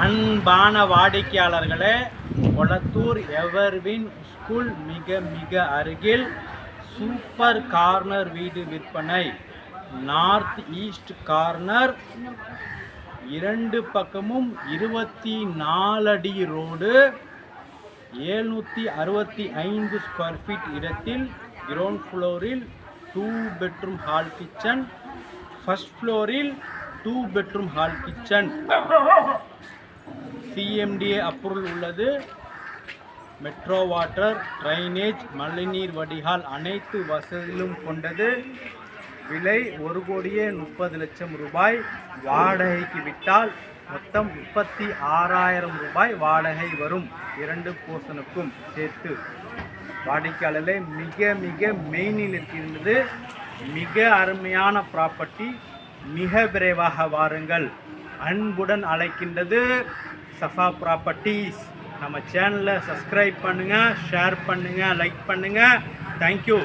அன்பான வாடிக்கையாளர்களே, கொளத்தூர் எவர்வின் ஸ்கூல் மிக அருகில் சூப்பர் கார்னர் வீடு விற்பனை. நார்த் ஈஸ்ட் கார்னர், 2 பக்கமும் 24 அடி ரோடு, 765 ஸ்கொயர் ஃபீட் இடத்தில் கிரவுண்ட் ஃப்ளோரில் 2 பெட்ரூம் ஹால் கிச்சன், ஃபர்ஸ்ட் ஃப்ளோரில் 2 bedroom hall kitchen. CMDA approval உள்ளது. மெட்ரோ வாட்டர், ட்ரைனேஜ், மழைநீர் வடிகால் அனைத்து வசதிகளும் கொண்டது. விலை 1,30,00,000 ரூபாய். வாடகைக்கு விட்டால் மொத்தம் 36,000 ரூபாய் வாடகை வரும். 2 போர்ஷனுக்கும் சேர்த்து. வாடிக்கையாளர்களே, மிக மெயினில் இருக்கின்றது. மிக அருமையான ப்ராப்பர்ட்டி. மிக விரைவாக வாருங்கள். அன்புடன் அழைக்கின்றது சஃபா ப்ராப்பர்ட்டிஸ். நம்ம சேனலை சப்ஸ்கிரைப் பண்ணுங்கள், ஷேர் பண்ணுங்கள், லைக் பண்ணுங்கள். தேங்க்யூ.